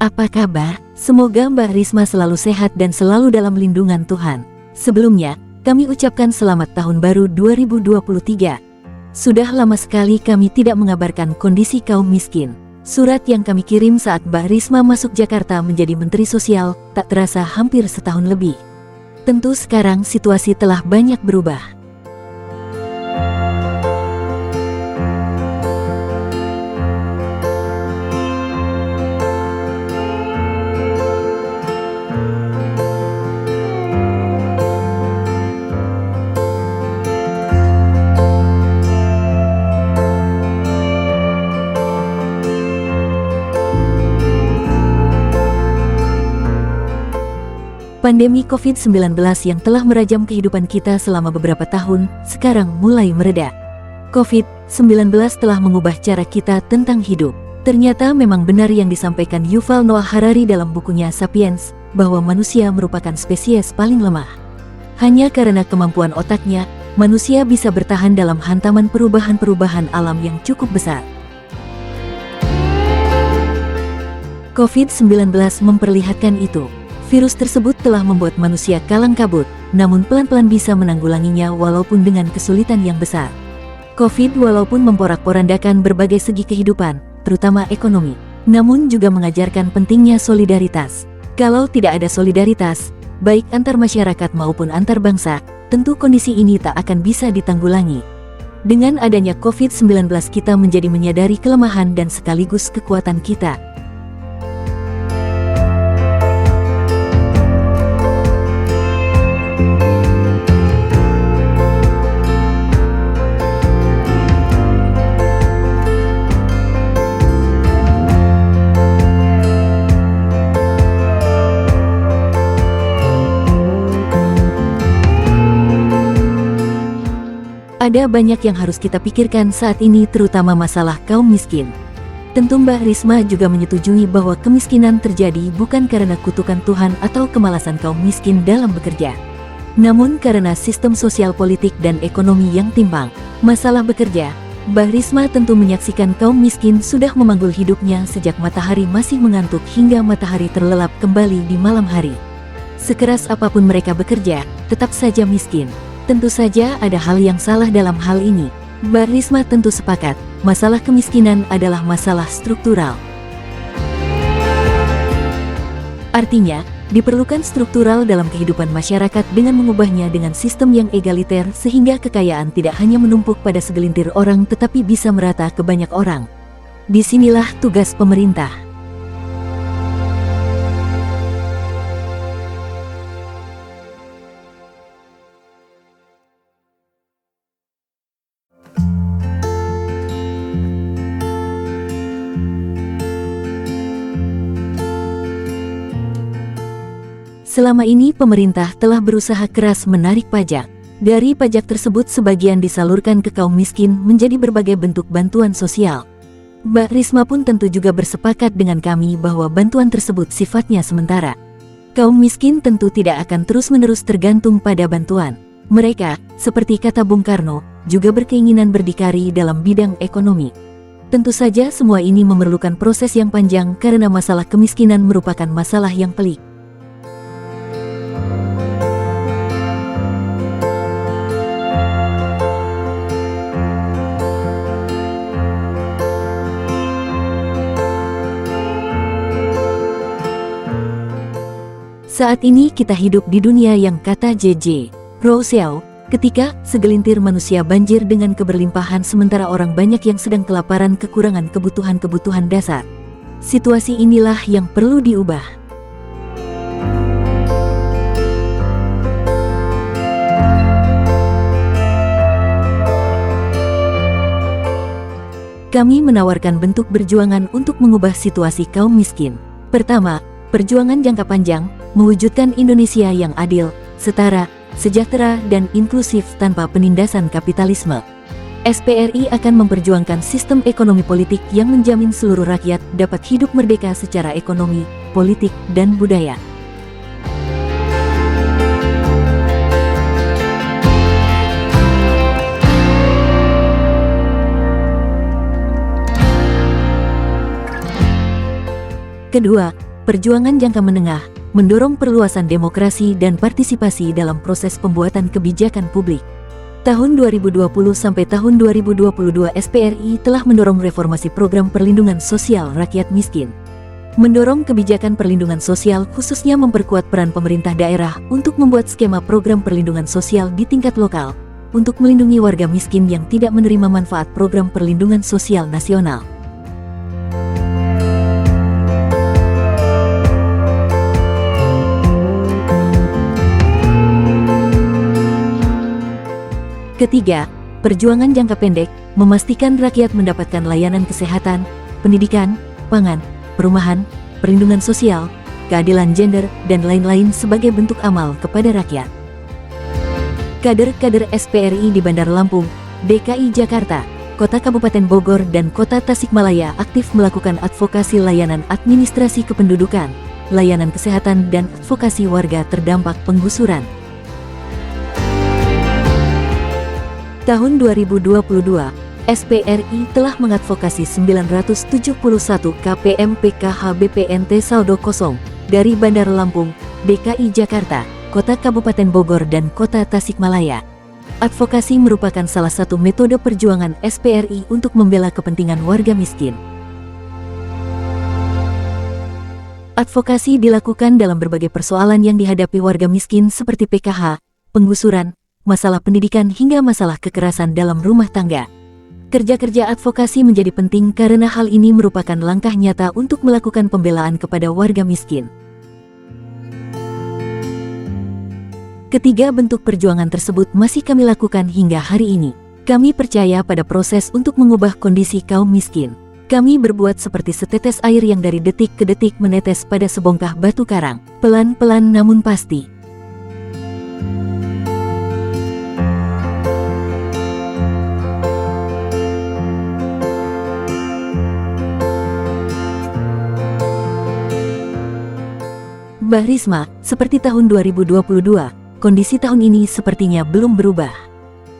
Apa kabar? Semoga Mbak Risma selalu sehat dan selalu dalam lindungan Tuhan. Sebelumnya, kami ucapkan selamat tahun baru 2023. Sudah lama sekali kami tidak mengabarkan kondisi kaum miskin. Surat yang kami kirim saat Mbak Risma masuk Jakarta menjadi Menteri Sosial, tak terasa hampir setahun lebih. Tentu sekarang situasi telah banyak berubah. Pandemi COVID-19 yang telah merajam kehidupan kita selama beberapa tahun, sekarang mulai mereda. COVID-19 telah mengubah cara kita tentang hidup. Ternyata memang benar yang disampaikan Yuval Noah Harari dalam bukunya Sapiens, bahwa manusia merupakan spesies paling lemah. Hanya karena kemampuan otaknya, manusia bisa bertahan dalam hantaman perubahan-perubahan alam yang cukup besar. COVID-19 memperlihatkan itu. Virus tersebut telah membuat manusia kalang kabut, namun pelan-pelan bisa menanggulanginya walaupun dengan kesulitan yang besar. COVID walaupun memporak-porandakan berbagai segi kehidupan, terutama ekonomi, namun juga mengajarkan pentingnya solidaritas. Kalau tidak ada solidaritas, baik antar masyarakat maupun antar bangsa, tentu kondisi ini tak akan bisa ditanggulangi. Dengan adanya COVID-19 kita menjadi menyadari kelemahan dan sekaligus kekuatan kita. Ada banyak yang harus kita pikirkan saat ini, terutama masalah kaum miskin. Tentu Mbak Risma juga menyetujui bahwa kemiskinan terjadi bukan karena kutukan Tuhan atau kemalasan kaum miskin dalam bekerja, namun karena sistem sosial politik dan ekonomi yang timpang. Masalah bekerja, Mbak Risma tentu menyaksikan kaum miskin sudah memanggul hidupnya sejak matahari masih mengantuk hingga matahari terlelap kembali di malam hari. Sekeras apapun mereka bekerja, tetap saja miskin. Tentu saja ada hal yang salah dalam hal ini. Mbak Risma tentu sepakat, masalah kemiskinan adalah masalah struktural. Artinya, diperlukan struktural dalam kehidupan masyarakat dengan mengubahnya dengan sistem yang egaliter sehingga kekayaan tidak hanya menumpuk pada segelintir orang tetapi bisa merata ke banyak orang. Disinilah tugas pemerintah. Selama ini pemerintah telah berusaha keras menarik pajak. Dari pajak tersebut sebagian disalurkan ke kaum miskin menjadi berbagai bentuk bantuan sosial. Mbak Risma pun tentu juga bersepakat dengan kami bahwa bantuan tersebut sifatnya sementara. Kaum miskin tentu tidak akan terus-menerus tergantung pada bantuan. Mereka, seperti kata Bung Karno, juga berkeinginan berdikari dalam bidang ekonomi. Tentu saja semua ini memerlukan proses yang panjang karena masalah kemiskinan merupakan masalah yang pelik. Saat ini kita hidup di dunia yang kata J.J. Rousseau, ketika segelintir manusia banjir dengan keberlimpahan sementara orang banyak yang sedang kelaparan kekurangan kebutuhan-kebutuhan dasar. Situasi inilah yang perlu diubah. Kami menawarkan bentuk perjuangan untuk mengubah situasi kaum miskin. Pertama, perjuangan jangka panjang, mewujudkan Indonesia yang adil, setara, sejahtera, dan inklusif tanpa penindasan kapitalisme. SPRI akan memperjuangkan sistem ekonomi politik yang menjamin seluruh rakyat dapat hidup merdeka secara ekonomi, politik, dan budaya. Kedua, Perjuangan jangka menengah mendorong perluasan demokrasi dan partisipasi dalam proses pembuatan kebijakan publik. Tahun 2020 sampai tahun 2022 SPRI telah mendorong reformasi program perlindungan sosial rakyat miskin. Mendorong kebijakan perlindungan sosial khususnya memperkuat peran pemerintah daerah untuk membuat skema program perlindungan sosial di tingkat lokal untuk melindungi warga miskin yang tidak menerima manfaat program perlindungan sosial nasional. Ketiga, perjuangan jangka pendek memastikan rakyat mendapatkan layanan kesehatan, pendidikan, pangan, perumahan, perlindungan sosial, keadilan gender, dan lain-lain sebagai bentuk amal kepada rakyat. Kader-kader SPRI di Bandar Lampung, DKI Jakarta, Kota Kabupaten Bogor, dan Kota Tasikmalaya aktif melakukan advokasi layanan administrasi kependudukan, layanan kesehatan, dan advokasi warga terdampak penggusuran. Tahun 2022, SPRI telah mengadvokasi 971 KPM PKH BPNT saldo kosong dari Bandar Lampung, DKI Jakarta, Kota Kabupaten Bogor, dan Kota Tasikmalaya. Advokasi merupakan salah satu metode perjuangan SPRI untuk membela kepentingan warga miskin. Advokasi dilakukan dalam berbagai persoalan yang dihadapi warga miskin seperti PKH, penggusuran, masalah pendidikan hingga masalah kekerasan dalam rumah tangga. Kerja-kerja advokasi menjadi penting karena hal ini merupakan langkah nyata untuk melakukan pembelaan kepada warga miskin. Ketiga bentuk perjuangan tersebut masih kami lakukan hingga hari ini. Kami percaya pada proses untuk mengubah kondisi kaum miskin. Kami berbuat seperti setetes air yang dari detik ke detik menetes pada sebongkah batu karang, pelan-pelan namun pasti. Mbah Risma, seperti tahun 2022, kondisi tahun ini sepertinya belum berubah.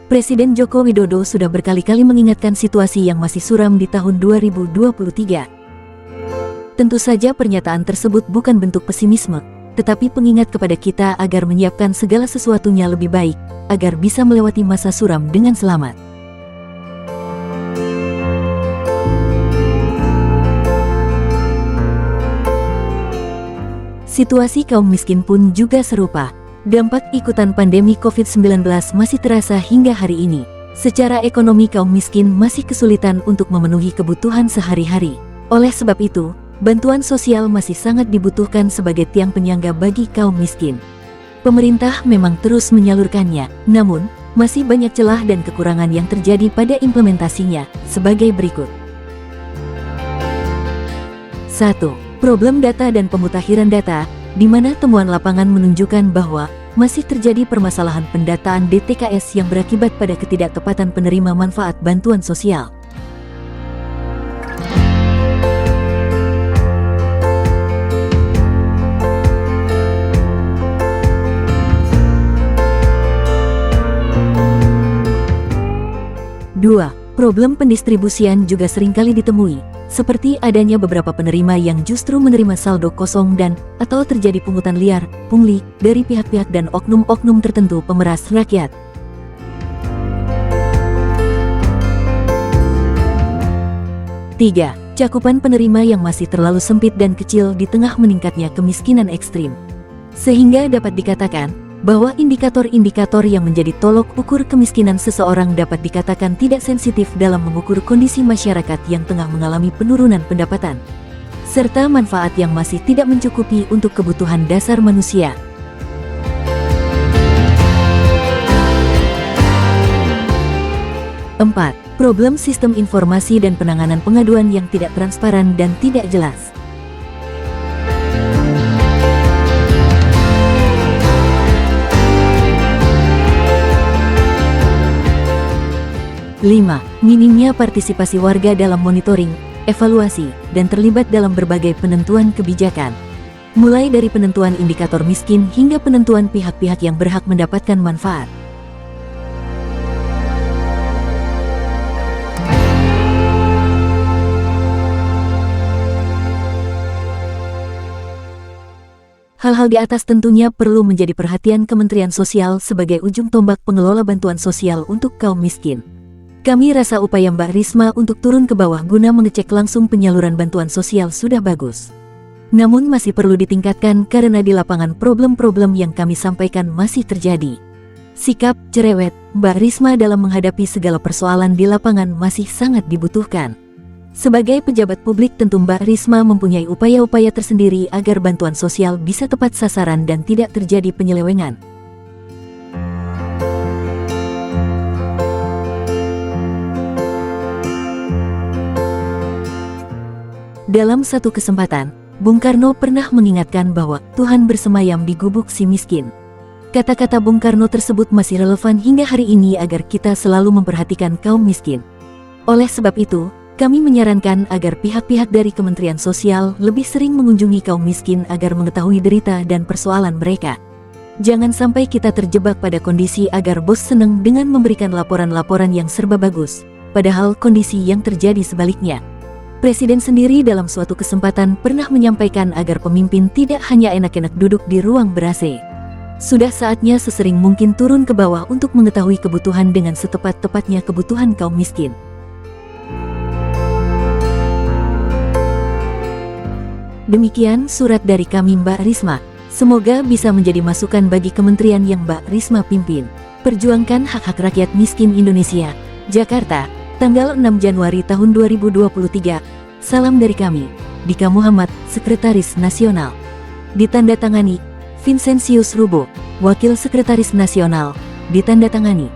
Presiden Joko Widodo sudah berkali-kali mengingatkan situasi yang masih suram di tahun 2023. Tentu saja pernyataan tersebut bukan bentuk pesimisme, tetapi pengingat kepada kita agar menyiapkan segala sesuatunya lebih baik, agar bisa melewati masa suram dengan selamat. Situasi kaum miskin pun juga serupa. Dampak ikutan pandemi COVID-19 masih terasa hingga hari ini. Secara ekonomi kaum miskin masih kesulitan untuk memenuhi kebutuhan sehari-hari. Oleh sebab itu, bantuan sosial masih sangat dibutuhkan sebagai tiang penyangga bagi kaum miskin. Pemerintah memang terus menyalurkannya, namun masih banyak celah dan kekurangan yang terjadi pada implementasinya, sebagai berikut. 1. Problem data dan pemutakhiran data, di mana temuan lapangan menunjukkan bahwa masih terjadi permasalahan pendataan DTKS yang berakibat pada ketidaktepatan penerima manfaat bantuan sosial. Dua, problem pendistribusian juga seringkali ditemui, seperti adanya beberapa penerima yang justru menerima saldo kosong dan atau terjadi pungutan liar, pungli, dari pihak-pihak dan oknum-oknum tertentu pemeras rakyat. 3. Cakupan penerima yang masih terlalu sempit dan kecil di tengah meningkatnya kemiskinan ekstrim. Sehingga dapat dikatakan bahwa indikator-indikator yang menjadi tolok ukur kemiskinan seseorang dapat dikatakan tidak sensitif dalam mengukur kondisi masyarakat yang tengah mengalami penurunan pendapatan, serta manfaat yang masih tidak mencukupi untuk kebutuhan dasar manusia. 4. Problem sistem informasi dan penanganan pengaduan yang tidak transparan dan tidak jelas. 5. Minimnya partisipasi warga dalam monitoring, evaluasi, dan terlibat dalam berbagai penentuan kebijakan. Mulai dari penentuan indikator miskin hingga penentuan pihak-pihak yang berhak mendapatkan manfaat. Hal-hal di atas tentunya perlu menjadi perhatian Kementerian Sosial sebagai ujung tombak pengelola bantuan sosial untuk kaum miskin. Kami rasa upaya Mbak Risma untuk turun ke bawah guna mengecek langsung penyaluran bantuan sosial sudah bagus. Namun masih perlu ditingkatkan karena di lapangan problem-problem yang kami sampaikan masih terjadi. Sikap cerewet Mbak Risma dalam menghadapi segala persoalan di lapangan masih sangat dibutuhkan. Sebagai pejabat publik tentu Mbak Risma mempunyai upaya-upaya tersendiri agar bantuan sosial bisa tepat sasaran dan tidak terjadi penyelewengan. Dalam satu kesempatan, Bung Karno pernah mengingatkan bahwa Tuhan bersemayam di gubuk si miskin. Kata-kata Bung Karno tersebut masih relevan hingga hari ini agar kita selalu memperhatikan kaum miskin. Oleh sebab itu, kami menyarankan agar pihak-pihak dari Kementerian Sosial lebih sering mengunjungi kaum miskin agar mengetahui derita dan persoalan mereka. Jangan sampai kita terjebak pada kondisi agar bos senang dengan memberikan laporan-laporan yang serba bagus, padahal kondisi yang terjadi sebaliknya. Presiden sendiri dalam suatu kesempatan pernah menyampaikan agar pemimpin tidak hanya enak-enak duduk di ruang ber-AC. Sudah saatnya sesering mungkin turun ke bawah untuk mengetahui kebutuhan dengan setepat-tepatnya kebutuhan kaum miskin. Demikian surat dari kami Mbak Risma. Semoga bisa menjadi masukan bagi kementerian yang Mbak Risma pimpin. Perjuangkan hak-hak rakyat miskin Indonesia. Jakarta, tanggal 6 Januari tahun 2023. Salam dari kami, Dika Muhammad, Sekretaris Nasional. Ditandatangani Vincentius Rubo, Wakil Sekretaris Nasional. Ditandatangani